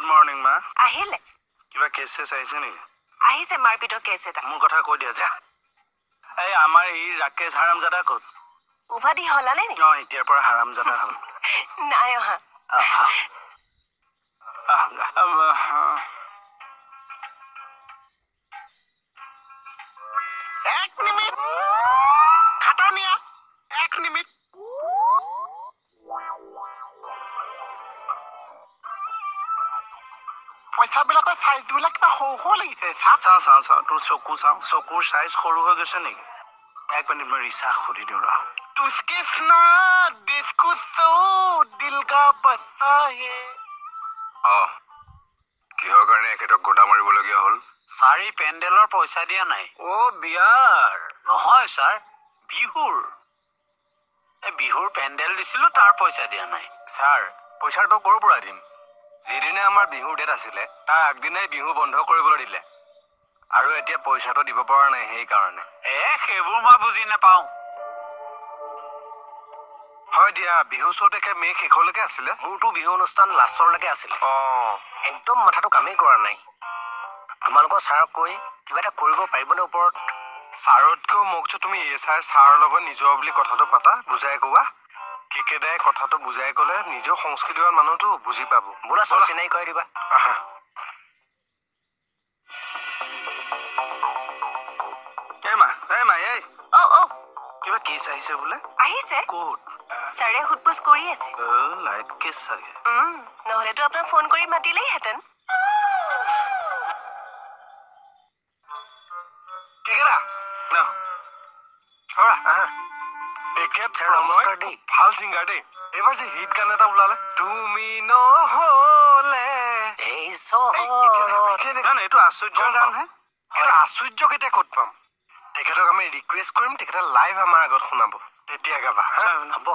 morning মা আহিলে কিবা কেছ চেছ আহিছে নেকি আহিছে মাৰপিটৰ কেছ এটা মোৰ কথা কৈ দিয়া যা এই আমাৰ এই ৰাকেশ হাৰামজাদা ক'ত উভাদি হলালে নি এতিয়াৰ পৰা হাৰামজাদা হ'ল নাই অহা এক মিনিট খাটনিয়া এক মিনিট পইচাবিলাকৰ চাইজবিলাক কিবা সৰু সৰু লাগিছে চাওঁ তোৰ চকু চাওঁ চকুৰ চাইজ সৰু হৈ গৈছে নেকি এক মিনিট মই ৰিচাৰ্জ সুধি দিওঁ ৰ তুস্কিসনা ডিস্কুছো দিল কা বচ্চা হে কিহৰ কাৰণে এখেতক গোটা মাৰিবলগীয়া হ'ল ছাৰ এই পেণ্ডেলৰ পইচা দিয়া নাই বিয়াৰ নহয় ছাৰ বিহুৰ বিহুৰ পেণ্ডেল দিছিলো তাৰ পইচা দিয়া নাই ছাৰ পইচাটো ক'ৰ পৰা দিম যিদিনা আমাৰ বিহুৰ ডেট আছিলে তাৰ আগদিনাই বিহু বন্ধ কৰিবলৈ দিলে আৰু এতিয়া পইচাটো দিব পৰা নাই সেইকাৰণে সেইবোৰ মই বুজি নাপাওঁ হয় দিয়া বিহু চৌতেকে মে শেষলৈকে আছিলে মোৰতো বিহু অনুষ্ঠান লাষ্টৰলৈকে আছিলে একদম মাথাটো কামেই কৰা নাই তোমালোকৰ ছাৰক কৈ কিবা এটা কৰিব পাৰিবনে ওপৰত ছাৰতকৈও মোক যে তুমি ছাৰৰ লগত নিজৰ বুলি কথাটো পাতা বুজাই কোৱা কেকেদাই কথাটো বুজাই ক'লে নিজৰ সংস্কৃতিৰ মানুহটো বুজি পাব বোলা চব চিনাকি কৰাই দিবা কিবা কেছ আহিছে বোলে আহিছে ক'ত ছাৰে সুধপোছ কৰি আছে লাইট কেছ চাগে নহলেতো আপোনাক ফোন কৰি মাতিলেইহেঁতেন ভাল ছিংগাৰ দেই এইবাৰ যে হিট গান এটা ওলালে তুমি নহলে এইটো আশ্চৰ্যৰ গান হে আশ্চৰ্য কেতিয়া ক'ত পাম তেখেতক আমি ৰিকুৱেষ্ট কৰিম তেখেতে লাইভ আমাৰ আগত শুনাব তেতিয়া গাবা হ'ব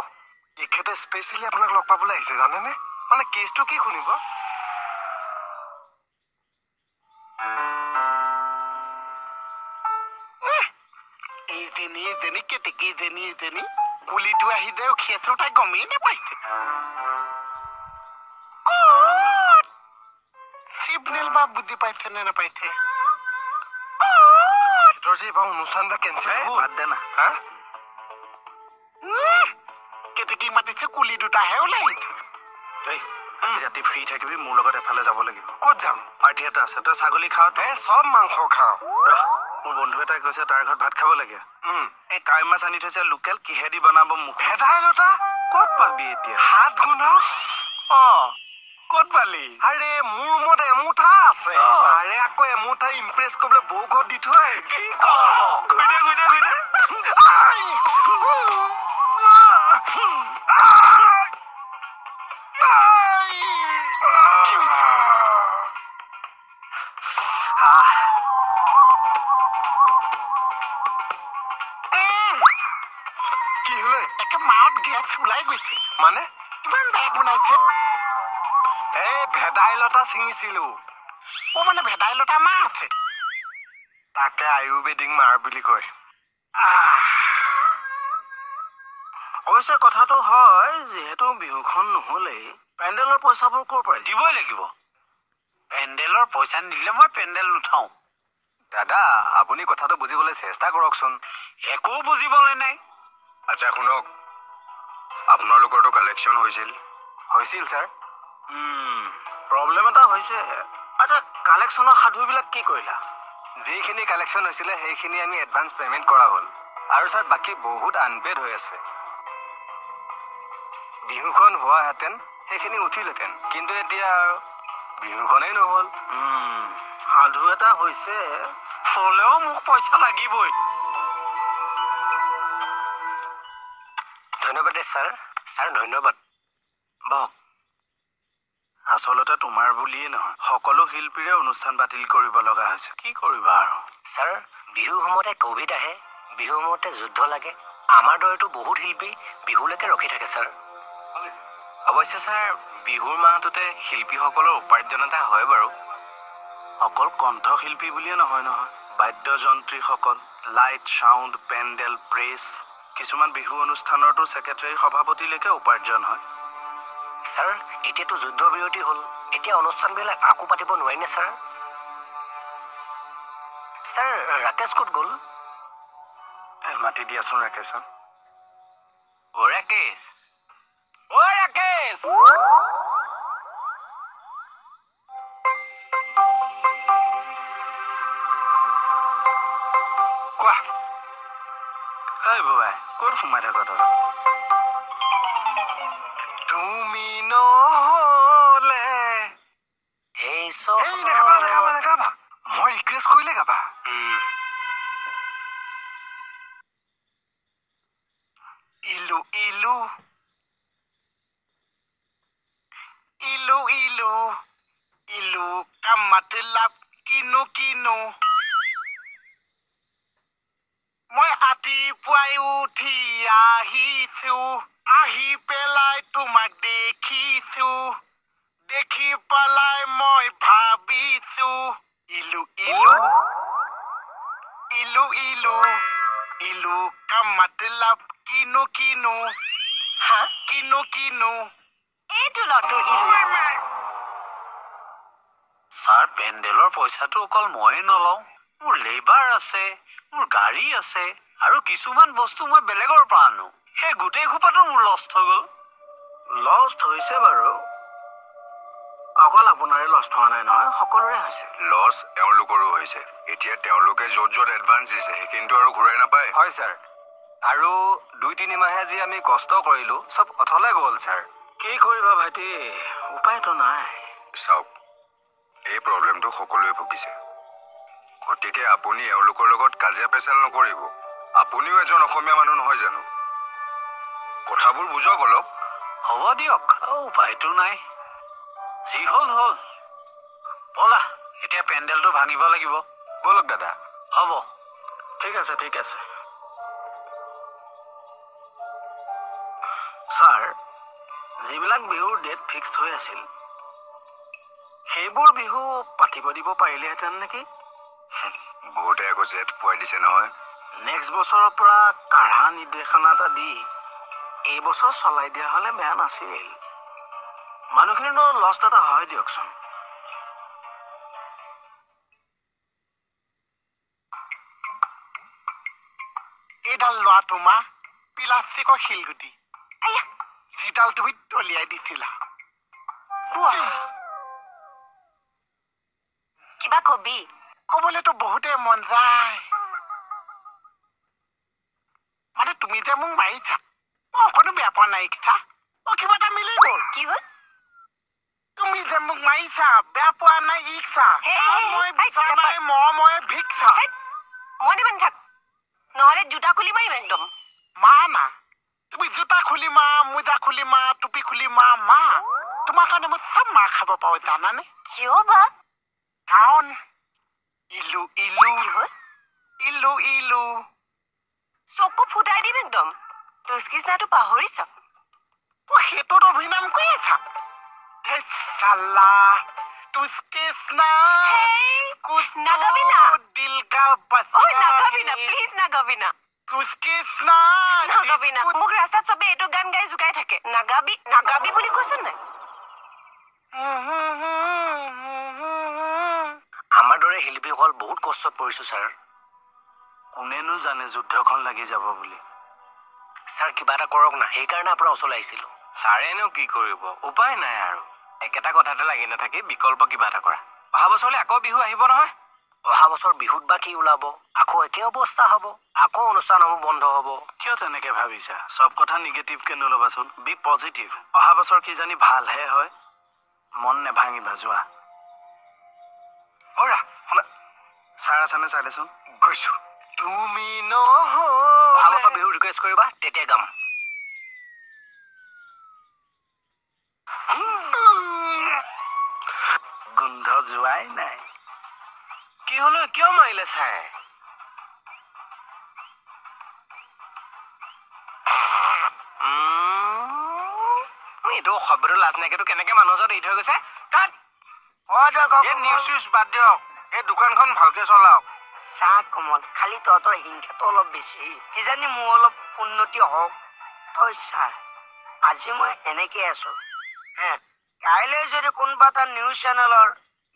এখেতে স্পেচিয়েলি আপোনাক লগ পাবলৈ আহিছে জানেনে মানে কেছটো কি শুনিব কুলিটো আহি যায় খেচো তাই গমেই নাপাইছে চিগনেল বা বুদ্ধি পাইছে নে নাপাইছে তোৰ যে এইবাৰ অনুষ্ঠান এটা কেঞ্চেল হ'ল বাদ দে না কেতেকী মাতিছে কুলি দুটাহে ওলাই আহিছে আজি ৰাতি ফ্ৰী থাকিবি মোৰ লগত এফালে যাব লাগিব ক'ত যাম পাৰ্টি এটা আছে তই ছাগলী খাওঁ চব মাংস খাওঁ মোৰ বন্ধু এটাই কৈছে তাৰ ঘৰত ভাত খাব লাগে এই কাই মাছ আনি থৈছে লোকেল কিহেদি বনাব মুখ ভেদাইলতা ক'ত পাবি এতিয়া হাত গুনা ক'ত পালি আৰে মোৰ ৰুমত এমুঠা আছে আৰে আকৌ এমুঠা ইমপ্ৰেছ কৰিবলৈ বৌ ঘৰত দি থৈ কি মানে ইমান বেগ বনাইছে ভেদাইলতা ছিঙিছিলো মানে ভেদাইলতা মাৰ আছে তাকে আয়ুৰ্বেদিক মাৰ বুলি কয় অৱশ্যে কথাটো হয় যিহেতু বিহুখন নহলেই পেণ্ডেলৰ পইচাবোৰ ক'ৰ পৰা দিবই লাগিব পেণ্ডেলৰ পইচা নিদিলে মই পেণ্ডেল নুঠাওঁ দাদা আপুনি কথাটো বুজিবলৈ চেষ্টা কৰকচোন একো বুজিবলৈ নাই আচ্ছা শুনক আপোনালোকৰতো কালেকশ্যন হৈছিল ছাৰ প্ৰব্লেম এটা হৈছে আচ্ছা কালেকশ্যনৰ সাধুবিলাক কি কৰিলা যিখিনি কালেকশ্যন হৈছিলে সেইখিনি আমি এডভান্স পে'মেণ্ট কৰা হ'ল আৰু ছাৰ বাকী বহুত আনপেড হৈ আছে বিহুখন হোৱাহেঁতেন সেইখিনি উঠিলহেঁতেন কিন্তু এতিয়া বিহুখনেই নহ'ল সাধু এটা হৈছে হ'লেও মোক পইচা লাগিবই ধন্যবাদ দেই ছাৰ ধন্যবাদ বহক আচলতে তোমাৰ বুলিয়ে নহয় সকলো শিল্পীৰে অনুষ্ঠান বাতিল কৰিব লগা হৈছে কি কৰিবা আৰু ছাৰ বিহু সময়তে ক'ভিড আহে বিহু সময়তে যুদ্ধ লাগে আমাৰ দৰেতো বহুত শিল্পী বিহুলৈকে ৰখি থাকে ছাৰ অৱশ্যে ছাৰ বিহুৰ মাহটোতে শিল্পীসকলৰ উপাৰ্জন এটা হয় বাৰু অকল কণ্ঠশিল্পী বুলিয়ে নহয় বাদ্যযন্ত্ৰীসকল লাইট চাউণ্ড পেণ্ডেল প্ৰেছ কিছুমান বিহু অনুষ্ঠানৰতো ছেক্ৰেটাৰী সভাপতিলৈকে উপাৰ্জন হয় ছাৰ এতিয়াতো যুদ্ধ বিৰতি হ'ল এতিয়া অনুষ্ঠানবিলাক আকৌ পাতিব নোৱাৰিনে ছাৰ ছাৰ ৰাকেশ ক'ত গ'ল মাতি দিয়াচোন ৰাকেশক ৰাকেশ কোৱা ঐ বাবাই ক'ত সোমাই থাক তই তুমি নহলে এই নাগাবা মই ৰিকুৱেষ্ট কৰিলে গাবা ইলু ইলু ইলু ইলু ইলু কা মতলব কিনো কিনো মই ৰাতিপুৱাই উঠি আহিছো আহি পেলাই তোমাক দেখিছো দেখি পেলাই মই ভাবিছো ইলু ইলু ইলু ইলু ইলু কা মতলব কিনো কিনো হা কিনো কিনো এইটো লটোৰ ইলু ছাৰ পেণ্ডেলৰ পইচাটো অকল ময়ে নলওঁ মোৰ লেবাৰ আছে মোৰ গাড়ী আছে আৰু কিছুমান বস্তু মই বেলেগৰ পৰা আনো সেই গোটেই খোপাটো মোৰ লষ্ট হৈ গ'ল লষ্ট হৈছে বাৰু অকল আপোনাৰে লষ্ট হোৱা নাই নহয় সকলোৰে হৈছে লছ এওঁলোকৰো হৈছে এতিয়া তেওঁলোকে য'ত য'ত এডভান্স দিছে সেইখিনিতো আৰু ঘূৰাই নাপায় হয় ছাৰ আৰু 2-3 মাহে যি আমি কষ্ট কৰিলো চব অথলে গ'ল ছাৰ কি কৰিবা ভাইটি উপায়তো নাই চাওক এই প্ৰব্লেমটো সকলোৱে ভুগিছে গতিকে আপুনি এওঁলোকৰ লগত কাজিয়া পেচাল নকৰিব আপুনিও এজন অসমীয়া মানুহ নহয় জানো কথাবোৰ বুজক অলপ হ'ব দিয়ক উপায়তো নাই যি হ'ল হ'ল ব'লা এতিয়া পেণ্ডেলটো ভাঙিব লাগিব ব'লক দাদা হ'ব ঠিক আছে ছাৰ যিবিলাক বিহুৰ ডেট ফিক্সড হৈ আছিল সেইবোৰ বিহু পাতিব দিব পাৰিলেহেঁতেন নেকি বহুতে আকৌ জেঠ পুৱাই দিছে নহয় নেক্সট বছৰৰ পৰা কাঢ়া নিৰ্দেশনা এটা দি এই বছৰ চলাই দিয়া হ'লে বেয়া নাছিল মানুহখিনিৰ লষ্ট এটা হয় দিয়কচোন এইডাল লোৱা তোমাৰ প্লাষ্টিকৰ শিলগুটি যিডাল তুমি দলিয়াই দিছিলা কিবা কবি কবলেতো বহুতে মন যায় মানে তুমি যে মোক মাৰিছা মই অকণো বেয়া পোৱা নাই ইচ্ছা কিবা এটা মিলি গ'ল কি হ'ল তুমি যে মোক মাৰিছা বেয়া পোৱা নাই ইচ্ছা মই বিচাৰ নাই মই ভিক্ষা মই দিব নাথাক নহ'লে জোতা খুলি মাৰিম একদম না তুমি জোতা খুলি মা মোজা খুলি মা টুপি খুলি মা তোমাৰ কাৰণে মই চব মাৰ খাব পাৰো জানানে কিয় বা কাৰণ ইলু ইলু কি হ'ল ইলু ইলু চকু ফুটাই দিম একদম তুস্কিছনাটো পাহৰিছ সেইটোত অভিনয় কৰি আছা চালা তুস্কিছনা নাগাবি না দিল কা নাগাবি না প্লিজ নাগাবি না তুস্কিছনা নাগাবি না মোক ৰাস্তাত চবে এইটো গান গাই জোকাই থাকে নাগাবি বুলি কৈছোন নাই আমাৰ দৰে শিল্পীসকল বহুত কষ্টত পৰিছো ছাৰ কোনেনো জানে যুদ্ধখন লাগি যাব বুলি ছাৰ কিবা এটা কৰক না সেইকাৰণে আপোনাৰ ওচৰলৈ আহিছিলো ছাৰেনো কি কৰিব উপায় নাই আৰু একেটা কথাতে লাগি নাথাকি বিকল্প কিবা এটা কৰা অহা বছৰলৈ আকৌ বিহু আহিব নহয় অহা বছৰ বিহুত বা কি ওলাব আকৌ একে অৱস্থা হ'ব আকৌ অনুষ্ঠানসমূহ বন্ধ হ'ব কিয় তেনেকে ভাবিছা সব কথা নিগেটিভকে নলবাচোন বি পজিটিভ অহা বছৰ কি জানি ভালহে হয় মন নেভাঙিবা যোৱা ছাৰ আছানে চাই দেচোন গৈছো তুমি অহা বছৰ বিহু ৰিকুৱেষ্ট কৰিবা তেতিয়া গাম গোন্ধ যোৱাই নাই কি হলো কিয় মাৰিলে ছাৰ এইটো শব্দটো লাজ নাইকেতো কেনেকে মানুহৰ ওচৰত এৰি থৈ গৈছে নিউজ চিউজ বাদ দিয়ক এই দোকানখন ভালকে চলাওক চাহ কমল খালি তহঁতৰ হিংসাটো অলপ বেছি কিজানি মোৰ অলপ উন্নতি হওক তই চা আজি মই এনেকে আছো কাইলৈ যদি কোনোবা এটা নিউজ চেনেলৰ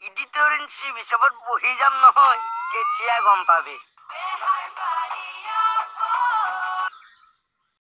এডিটৰ ইন চিফ হিচাপত বহি যাম নহয় তেতিয়া গম পাবি